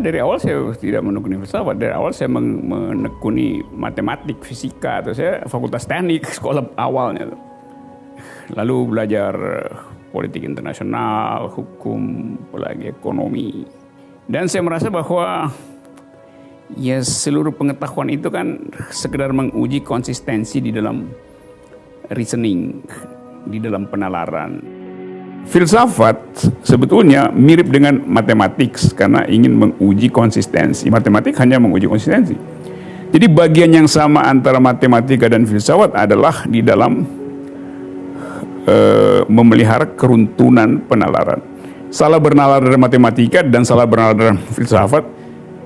dari awal saya tidak menekuni filsafat. Dari awal saya menekuni matematik, fisika. Atau saya fakultas teknik sekolah awalnya. Lalu belajar politik internasional, hukum, apalagi ekonomi. Dan saya merasa bahwa ya seluruh pengetahuan itu kan sekedar menguji konsistensi di dalam reasoning, di dalam penalaran. Filsafat sebetulnya mirip dengan matematik karena ingin menguji konsistensi. Matematik hanya menguji konsistensi. Jadi bagian yang sama antara matematika dan filsafat adalah di dalam memelihara keruntuhan penalaran. Salah bernalar dalam matematika dan salah bernalar dalam filsafat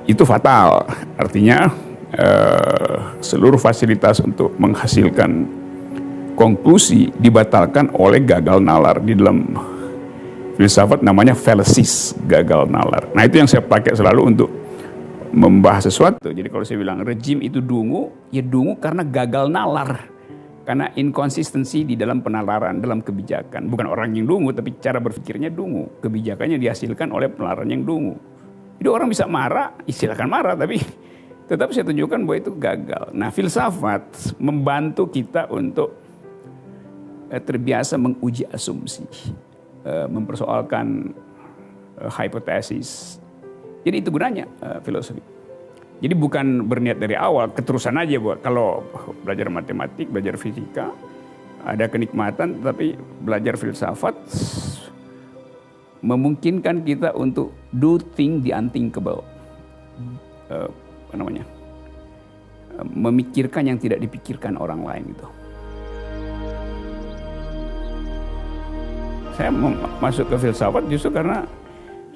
itu fatal. Artinya seluruh fasilitas untuk menghasilkan konklusi dibatalkan oleh gagal nalar. Di dalam filsafat namanya fallacies, gagal nalar. Nah itu yang saya pakai selalu untuk membahas sesuatu. Jadi kalau saya bilang rejim itu dungu, ya dungu karena gagal nalar. Karena inkonsistensi di dalam penalaran, dalam kebijakan. Bukan orang yang dungu, tapi cara berpikirnya dungu. Kebijakannya dihasilkan oleh penalaran yang dungu. Jadi orang bisa marah, silakan marah, tapi tetap saya tunjukkan bahwa itu gagal. Nah filsafat membantu kita untuk terbiasa menguji asumsi, mempersoalkan hipotesis. Jadi itu gunanya filosofi. Jadi bukan berniat dari awal, keterusan aja buat kalau belajar matematik, belajar fisika, ada kenikmatan, tapi belajar filsafat memungkinkan kita untuk do thing the unthinkable. Memikirkan yang tidak dipikirkan orang lain itu. Saya masuk ke filsafat justru karena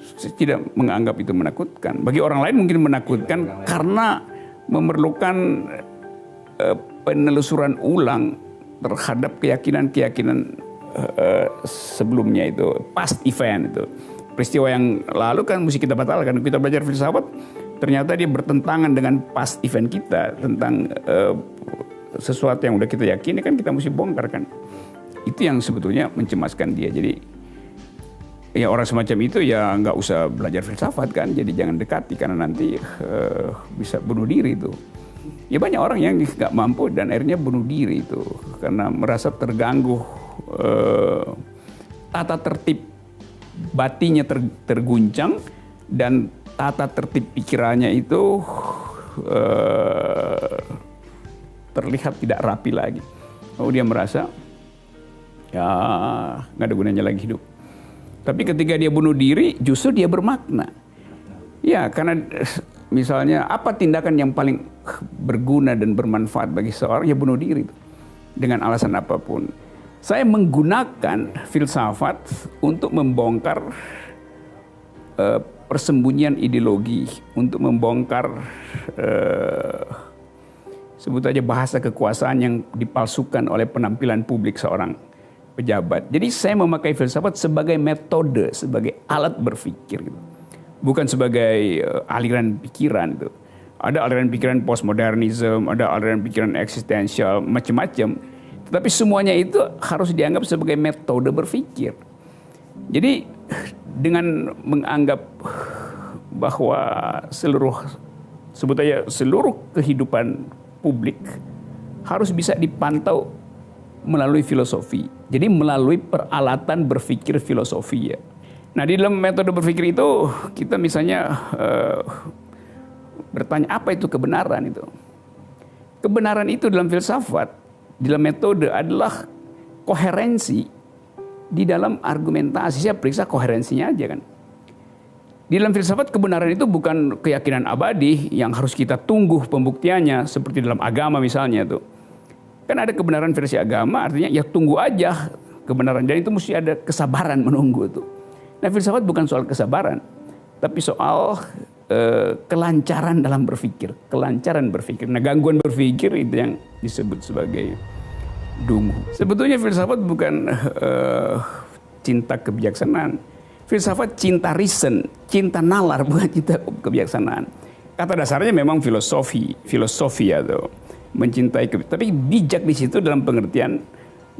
saya tidak menganggap itu menakutkan. Bagi orang lain mungkin menakutkan karena memerlukan penelusuran ulang terhadap keyakinan-keyakinan sebelumnya itu, past event itu. Peristiwa yang lalu kan mesti kita batalkan. Kita belajar filsafat, ternyata dia bertentangan dengan past event kita tentang sesuatu yang udah kita yakini kan kita mesti bongkar kan. Itu yang sebetulnya mencemaskan dia. Jadi ya orang semacam itu ya nggak usah belajar filsafat kan. Jadi jangan dekati karena nanti bisa bunuh diri itu. Ya banyak orang yang nggak mampu dan akhirnya bunuh diri itu karena merasa terganggu tata tertib batinnya terguncang dan tata tertib pikirannya itu terlihat tidak rapi lagi. Lalu dia merasa ya nggak ada gunanya lagi hidup. Tapi ketika dia bunuh diri justru dia bermakna. Ya karena misalnya apa tindakan yang paling berguna dan bermanfaat bagi seorang, ya bunuh diri dengan alasan apapun. Saya menggunakan filsafat untuk membongkar persembunyian ideologi, untuk membongkar sebut aja bahasa kekuasaan yang dipalsukan oleh penampilan publik seorang pejabat. Jadi saya memakai filsafat sebagai metode, sebagai alat berpikir gitu. Bukan sebagai aliran pikiran itu. Ada aliran pikiran postmodernisme, ada aliran pikiran eksistensial, macam-macam. Tetapi semuanya itu harus dianggap sebagai metode berpikir. Jadi dengan menganggap bahwa sebut aja seluruh kehidupan publik harus bisa dipantau melalui filosofi. Jadi melalui peralatan berpikir filosofi ya. Nah di dalam metode berpikir itu kita misalnya bertanya apa itu kebenaran itu. Kebenaran itu dalam filsafat, dalam metode adalah koherensi di dalam argumentasi. Saya periksa koherensinya aja kan. Di dalam filsafat kebenaran itu bukan keyakinan abadi yang harus kita tunggu pembuktiannya seperti dalam agama misalnya tuh. Kan ada kebenaran versi agama artinya ya tunggu aja kebenaran dan itu mesti ada kesabaran menunggu tuh. Nah filsafat bukan soal kesabaran tapi soal kelancaran dalam berpikir, kelancaran berpikir. Nah gangguan berpikir itu yang disebut sebagai dungu. Sebetulnya filsafat bukan cinta kebijaksanaan. Filsafat cinta reason, cinta nalar, bukan cinta kebijaksanaan. Kata dasarnya memang filosofi atau mencintai kebijaksanaan. Tapi bijak di situ dalam pengertian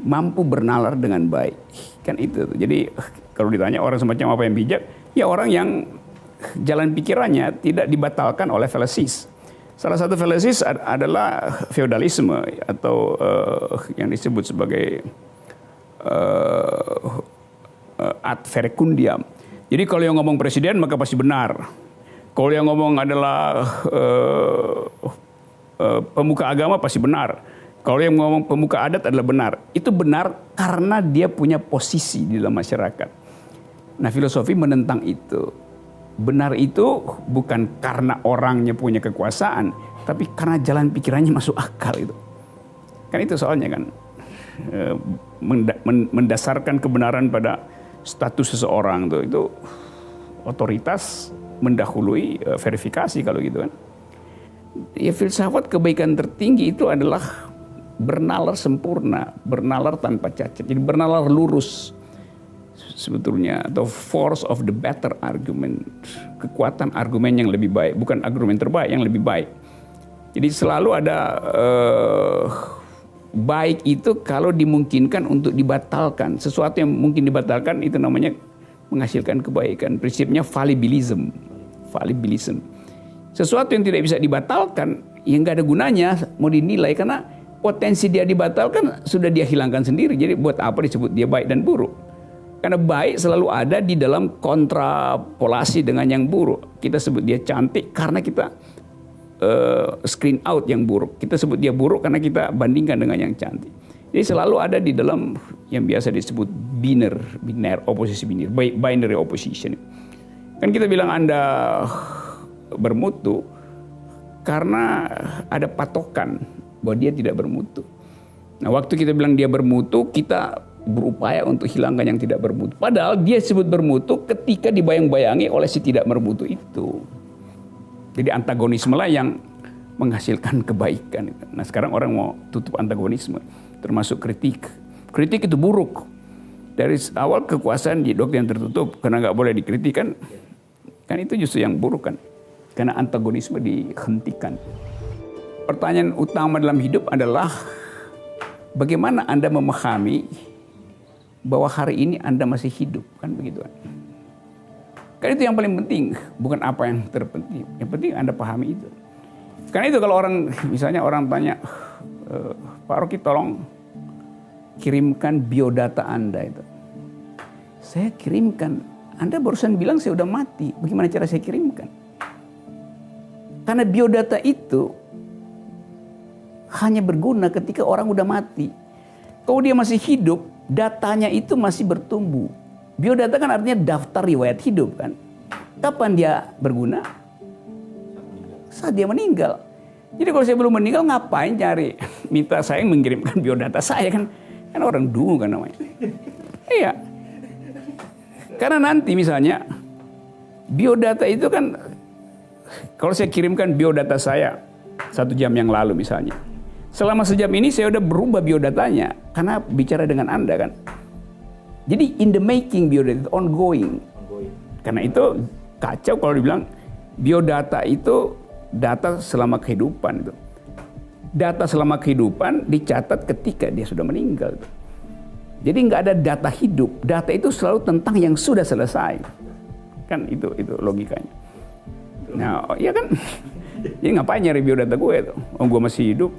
mampu bernalar dengan baik. Kan itu. Jadi kalau ditanya orang semacam apa yang bijak, ya orang yang jalan pikirannya tidak dibatalkan oleh fallacies. Salah satu fallacies adalah feodalisme atau yang disebut sebagai ad verecundiam. Jadi kalau yang ngomong presiden maka pasti benar. Kalau yang ngomong adalah pemuka agama pasti benar. Kalau yang ngomong pemuka adat adalah benar. Itu benar karena dia punya posisi di dalam masyarakat. Nah, filosofi menentang itu. Benar itu bukan karena orangnya punya kekuasaan, tapi karena jalan pikirannya masuk akal itu. Kan itu soalnya kan. Mendasarkan kebenaran pada status seseorang tuh, itu otoritas mendahului verifikasi kalau gitu kan. Ya, filsafat kebaikan tertinggi itu adalah bernalar sempurna, bernalar tanpa cacat. Jadi bernalar lurus sebetulnya, atau force of the better argument, kekuatan argumen yang lebih baik, bukan argumen terbaik, yang lebih baik. Jadi selalu ada baik itu kalau dimungkinkan untuk dibatalkan. Sesuatu yang mungkin dibatalkan itu namanya menghasilkan kebaikan. Prinsipnya fallibilism. Sesuatu yang tidak bisa dibatalkan, yang nggak ada gunanya mau dinilai, karena potensi dia dibatalkan sudah dia hilangkan sendiri. Jadi buat apa disebut dia baik dan buruk? Karena baik selalu ada di dalam kontrapolasi dengan yang buruk. Kita sebut dia cantik karena kita screen out yang buruk. Kita sebut dia buruk karena kita bandingkan dengan yang cantik. Jadi selalu ada di dalam yang biasa disebut binary opposition. Kan kita bilang Anda bermutu karena ada patokan bahwa dia tidak bermutu. Nah, waktu kita bilang dia bermutu, kita berupaya untuk hilangkan yang tidak bermutu. Padahal dia disebut bermutu ketika dibayang-bayangi oleh si tidak bermutu itu. Jadi antagonisme lah yang menghasilkan kebaikan. Nah, sekarang orang mau tutup antagonisme, termasuk kritik. Kritik itu buruk. Dari awal kekuasaan di doktrin tertutup, karena nggak boleh dikritik kan itu justru yang buruk kan. Karena antagonisme dihentikan. Pertanyaan utama dalam hidup adalah bagaimana Anda memahami bahwa hari ini Anda masih hidup, kan begitu kan? Kan itu yang paling penting, bukan apa yang terpenting. Yang penting Anda pahami itu. Karena itu kalau orang, misalnya orang tanya, Pak Rocky tolong kirimkan biodata Anda itu. Saya kirimkan. Anda barusan bilang saya udah mati. Bagaimana cara saya kirimkan? Karena biodata itu hanya berguna ketika orang udah mati. Kalau dia masih hidup, datanya itu masih bertumbuh. Biodata kan artinya daftar riwayat hidup kan. Kapan dia berguna? Saat dia meninggal. Jadi kalau saya belum meninggal ngapain cari? Minta saya mengirimkan biodata saya kan. Kan orang dungu kan namanya. Iya. Karena nanti misalnya biodata itu kan, kalau saya kirimkan biodata saya 1 jam yang lalu misalnya. Selama sejam ini saya udah berubah biodatanya karena bicara dengan Anda kan. Jadi in the making biodata itu ongoing. Karena itu kacau kalau dibilang biodata itu data selama kehidupan itu. Data selama kehidupan dicatat ketika dia sudah meninggal. Jadi nggak ada data hidup. Data itu selalu tentang yang sudah selesai. Kan itu logikanya. Nah, iya kan? Jadi ngapain nyari biodata gue itu? Oh, gue masih hidup.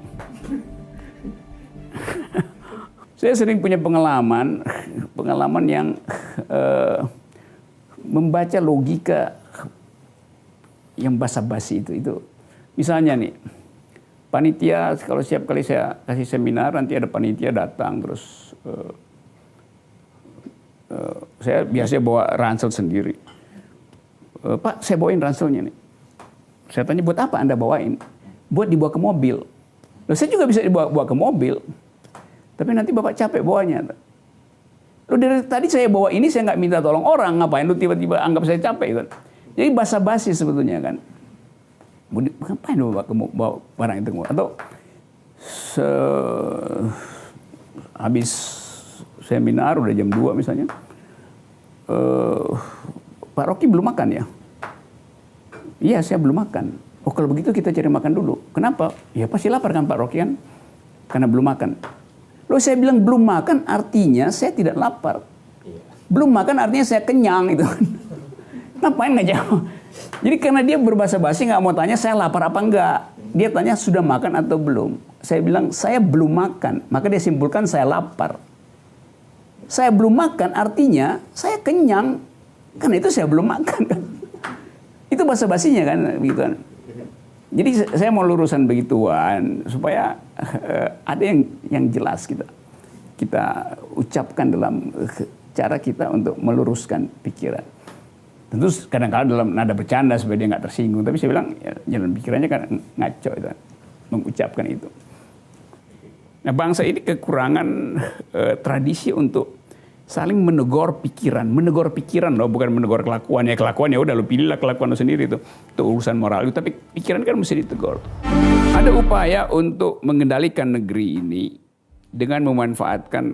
Saya sering punya pengalaman yang membaca logika yang basa-basi itu. Misalnya nih, panitia kalau setiap kali saya kasih seminar nanti ada panitia datang terus saya biasanya bawa ransel sendiri. Pak, saya bawain ranselnya nih. Saya tanya, buat apa Anda bawain? Buat dibawa ke mobil. Loh, saya juga bisa dibawa ke mobil. Tapi nanti Bapak capek bawanya. Loh, dari tadi saya bawa ini saya nggak minta tolong orang. Ngapain lu tiba-tiba anggap saya capek kan? Jadi basa-basi sebetulnya kan. Ngapain lu bawa barang itu? Atau habis seminar udah jam 2 misalnya. Pak Rocky belum makan ya? Iya, saya belum makan. Oh, kalau begitu kita cari makan dulu. Kenapa? Ya pasti lapar kan Pak Rocky kan? Karena belum makan. Loh, saya bilang belum makan artinya saya tidak lapar. Belum makan artinya saya kenyang itu. Ngapain nggak jawab? Jadi karena dia berbahasa basi nggak mau tanya saya lapar apa enggak. Dia tanya sudah makan atau belum. Saya bilang saya belum makan. Maka dia simpulkan saya lapar. Saya belum makan artinya saya kenyang. Karena itu saya belum makan kan. Itu bahasa basinya kan begitu kan. Jadi saya mau lurusan begituan supaya ada yang jelas kita ucapkan dalam cara kita untuk meluruskan pikiran. Tentu kadang-kadang dalam nada bercanda supaya dia nggak tersinggung. Tapi saya bilang ya, jalan pikirannya kan ngaco itu, mengucapkan itu. Nah bangsa ini kekurangan tradisi untuk saling menegur pikiran loh, bukan menegur kelakuan. Ya kelakuan ya udah lo pilihlah kelakuan lo sendiri itu urusan moral. Tapi pikiran kan mesti ditegur. Ada upaya untuk mengendalikan negeri ini dengan memanfaatkan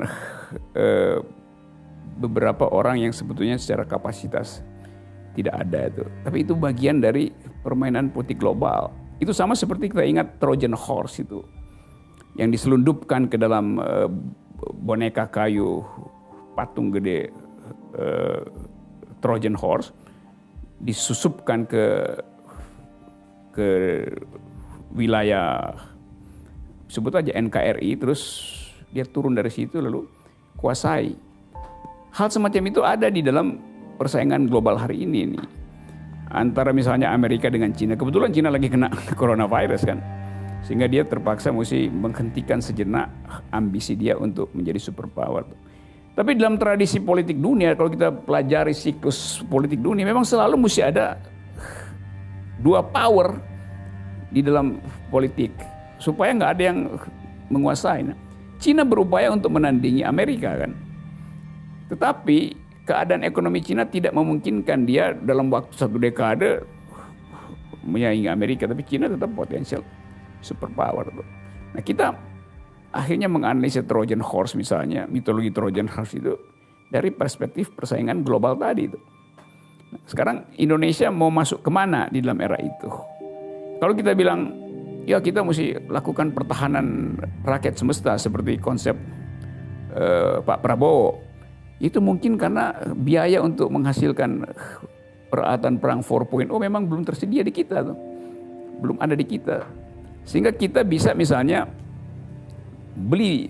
beberapa orang yang sebetulnya secara kapasitas tidak ada itu. Tapi itu bagian dari permainan politik global. Itu sama seperti kita ingat Trojan Horse itu. Yang diselundupkan ke dalam boneka kayu, patung gede Trojan Horse. Disusupkan ke wilayah, sebut aja NKRI, terus dia turun dari situ lalu kuasai. Hal semacam itu ada di dalam persaingan global hari ini nih. Antara misalnya Amerika dengan Cina. Kebetulan Cina lagi kena coronavirus kan. Sehingga dia terpaksa mesti menghentikan sejenak ambisi dia untuk menjadi superpower. Tapi dalam tradisi politik dunia, kalau kita pelajari siklus politik dunia, memang selalu mesti ada dua power di dalam politik. Supaya nggak ada yang menguasai. Nah, Cina berupaya untuk menandingi Amerika kan. Tetapi keadaan ekonomi Cina tidak memungkinkan dia dalam waktu 1 dekade menyaingi Amerika, tapi Cina tetap potensial superpower. Nah kita akhirnya menganalisa Trojan Horse misalnya, mitologi Trojan Horse itu dari perspektif persaingan global tadi itu. Nah, sekarang Indonesia mau masuk kemana di dalam era itu? Kalau kita bilang, ya kita mesti lakukan pertahanan rakyat semesta seperti konsep Pak Prabowo. Itu mungkin karena biaya untuk menghasilkan peralatan perang 4.0 memang belum tersedia di kita tuh. Belum ada di kita. Sehingga kita bisa misalnya beli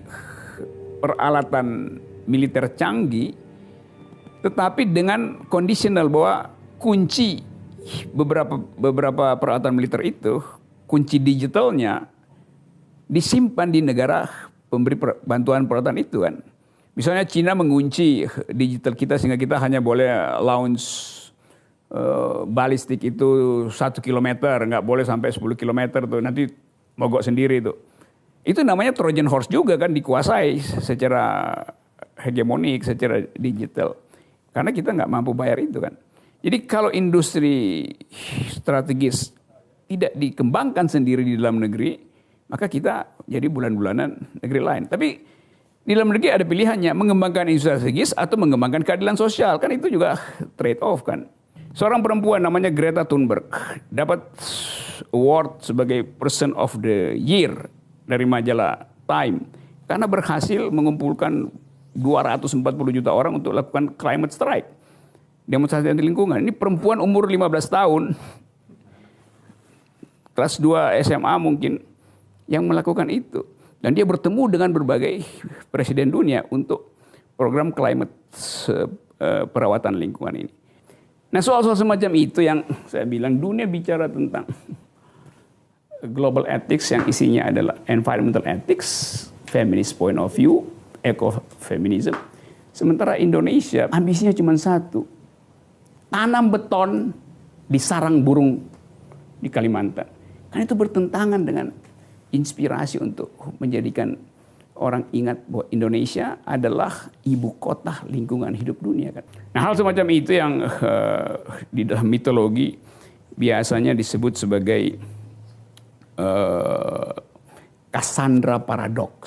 peralatan militer canggih tetapi dengan kondisional bahwa kunci beberapa peralatan militer itu, kunci digitalnya disimpan di negara pemberi bantuan peralatan itu kan. Misalnya Cina mengunci digital kita sehingga kita hanya boleh launch balistik itu 1 kilometer, nggak boleh sampai 10 kilometer tuh, nanti mogok sendiri tuh. Itu namanya Trojan Horse juga kan, dikuasai secara hegemonik, secara digital. Karena kita nggak mampu bayar itu kan. Jadi kalau industri strategis tidak dikembangkan sendiri di dalam negeri, maka kita jadi bulan-bulanan negeri lain. Tapi di dalam negeri ada pilihannya, mengembangkan industri strategis atau mengembangkan keadilan sosial. Kan itu juga trade off kan. Seorang perempuan namanya Greta Thunberg dapat award sebagai Person of the Year dari majalah Time. Karena berhasil mengumpulkan 240 juta orang untuk lakukan climate strike. Demonstrasi anti lingkungan. Ini perempuan umur 15 tahun. Kelas 2 SMA mungkin yang melakukan itu. Dan dia bertemu dengan berbagai presiden dunia untuk program climate perawatan lingkungan ini. Nah soal-soal semacam itu yang saya bilang dunia bicara tentang global ethics yang isinya adalah environmental ethics, feminist point of view, ecofeminism. Sementara Indonesia ambisinya cuma satu, tanam beton di sarang burung di Kalimantan. Kan itu bertentangan dengan inspirasi untuk menjadikan orang ingat bahwa Indonesia adalah ibu kota lingkungan hidup dunia kan. Nah hal semacam itu yang di dalam mitologi biasanya disebut sebagai Cassandra Paradox.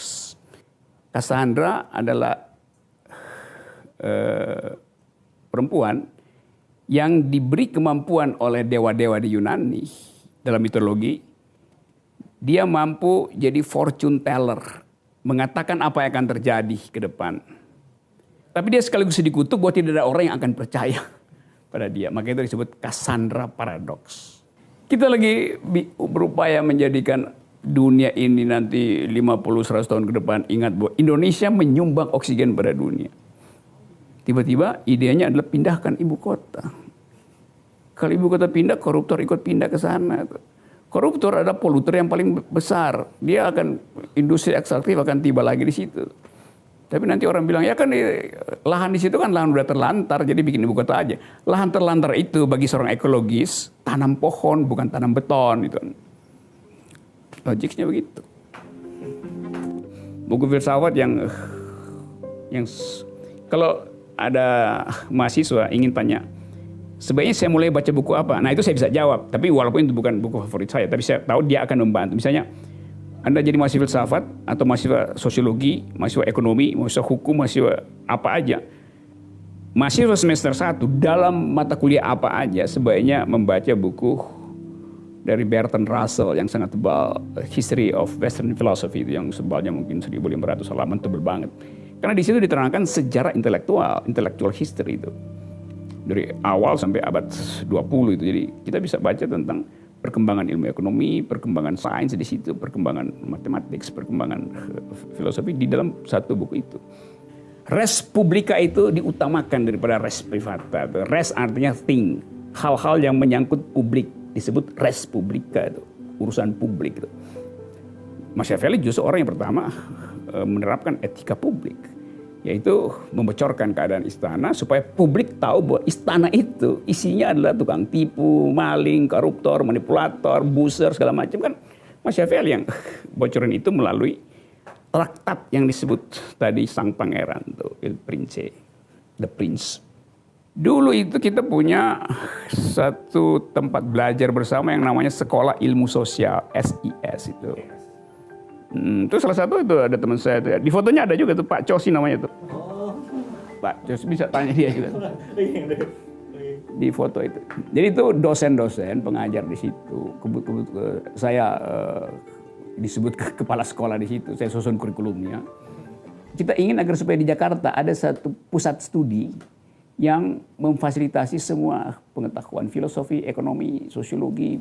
Cassandra adalah perempuan yang diberi kemampuan oleh dewa-dewa di Yunani dalam mitologi. Dia mampu jadi fortune teller, mengatakan apa yang akan terjadi ke depan. Tapi dia sekaligus dikutuk bahwa tidak ada orang yang akan percaya pada dia. Maka itu disebut Cassandra Paradox. Kita lagi berupaya menjadikan dunia ini nanti 50-100 tahun ke depan, ingat bahwa Indonesia menyumbang oksigen pada dunia. Tiba-tiba idenya adalah pindahkan ibu kota. Kalau ibu kota pindah, koruptor ikut pindah ke sana. Koruptor adalah poluter yang paling besar. Dia akan, industri ekstraktif akan tiba lagi di situ. Tapi nanti orang bilang, ya kan lahan di situ kan lahan udah terlantar, jadi bikin ibu kota aja. Lahan terlantar itu bagi seorang ekologis, tanam pohon bukan tanam beton. Gitu. Logiknya begitu. Buku filsafat yang kalau ada mahasiswa ingin tanya, sebaiknya saya mulai baca buku apa? Nah itu saya bisa jawab, tapi walaupun itu bukan buku favorit saya, tapi saya tahu dia akan membantu. Misalnya, Anda jadi mahasiswa filsafat, atau mahasiswa sosiologi, mahasiswa ekonomi, mahasiswa hukum, mahasiswa apa aja. Mahasiswa semester 1, dalam mata kuliah apa aja, sebaiknya membaca buku dari Bertrand Russell yang sangat tebal, History of Western Philosophy, itu yang sebalnya mungkin 1.500 halaman, tebal banget. Karena di situ diterangkan sejarah intellectual history itu. Dari awal sampai abad 20 itu. Jadi kita bisa baca tentang perkembangan ilmu ekonomi, perkembangan sains di situ, perkembangan matematik, perkembangan filosofi di dalam satu buku itu. Res publica itu diutamakan daripada res privata. Res artinya thing, hal-hal yang menyangkut publik disebut res publica itu, urusan publik itu. Machiavelli justru orang yang pertama menerapkan etika publik, yaitu membocorkan keadaan istana supaya publik tahu bahwa istana itu isinya adalah tukang tipu, maling, koruptor, manipulator, buzzer, segala macam kan. Machiavelli yang bocorin itu melalui traktat yang disebut tadi sang pangeran tuh, Il Principe, The Prince. Dulu itu kita punya satu tempat belajar bersama yang namanya Sekolah Ilmu Sosial, SIS itu. Itu salah satu itu ada teman saya itu. Di fotonya ada juga tuh Pak Cosi namanya tuh. Pak Cosi bisa tanya dia juga. Di foto itu. Jadi itu dosen-dosen pengajar di situ. Saya disebut kepala sekolah di situ. Saya susun kurikulumnya. Kita ingin agar supaya di Jakarta ada satu pusat studi yang memfasilitasi semua pengetahuan filosofi, ekonomi, sosiologi,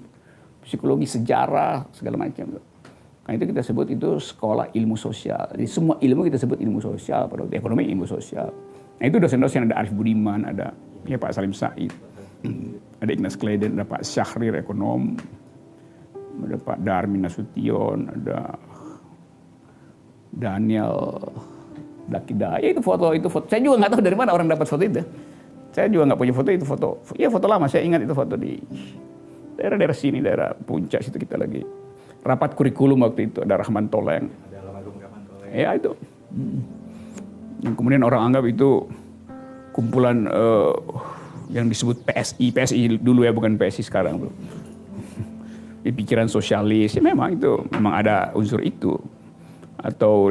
psikologi, sejarah, segala macam. Nah itu kita sebut itu sekolah ilmu sosial. Jadi semua ilmu kita sebut ilmu sosial, pada waktu ekonomi ilmu sosial. Nah itu dosen-dosen ada Arif Budiman, ada ya Pak Salim Said, ada Ignas Kleden, ada Pak Syahrir ekonom, ada Pak Darmin Nasution, ada Daniel Dakida. Ya itu foto. Saya juga nggak tahu dari mana orang dapat foto itu. Saya juga nggak punya foto itu Ya foto lama. Saya ingat itu foto di daerah sini, daerah Puncak situ kita lagi. Rapat kurikulum waktu itu ada Rahman Toleng. Ya itu. Yang kemudian orang anggap itu kumpulan yang disebut PSI dulu ya, bukan PSI sekarang. Di pikiran sosialis, ya memang ada unsur itu. Atau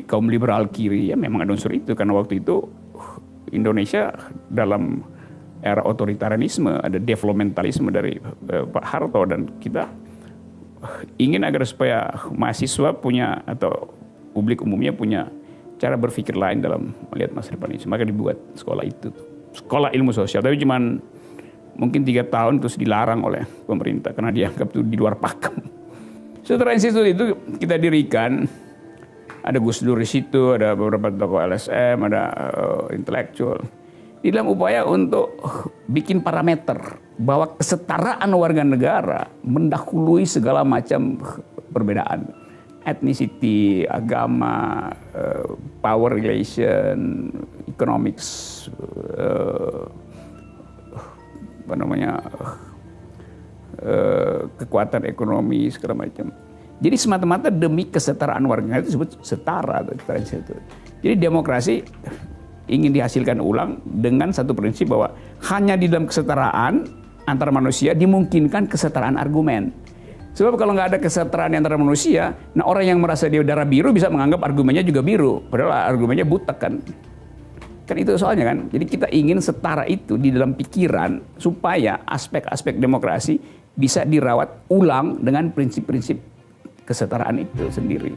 kaum liberal kiri, ya memang ada unsur itu. Karena waktu itu Indonesia dalam era otoritarianisme, ada developmentalisme dari Pak Harto, dan kita ingin agar supaya mahasiswa punya atau publik umumnya punya cara berpikir lain dalam melihat masa depan ini. Maka dibuat sekolah itu, sekolah ilmu sosial. Tapi cuman mungkin 3 tahun terus dilarang oleh pemerintah karena dianggap itu di luar pakem. Setelah institut itu kita dirikan, ada Gus Dur di situ, ada beberapa tokoh LSM, ada intelektual. Di dalam upaya untuk bikin parameter bahwa kesetaraan warga negara mendahului segala macam perbedaan. Ethnicity, agama, power relation, economics, kekuatan ekonomi, segala macam. Jadi semata-mata demi kesetaraan warga negara itu disebut setara. Jadi demokrasi ingin dihasilkan ulang dengan satu prinsip bahwa hanya di dalam kesetaraan antara manusia dimungkinkan kesetaraan argumen. Sebab kalau nggak ada kesetaraan antara manusia, nah orang yang merasa dia darah biru bisa menganggap argumennya juga biru, padahal argumennya butek kan. Kan itu soalnya kan. Jadi kita ingin setara itu di dalam pikiran supaya aspek-aspek demokrasi bisa dirawat ulang dengan prinsip-prinsip kesetaraan itu sendiri.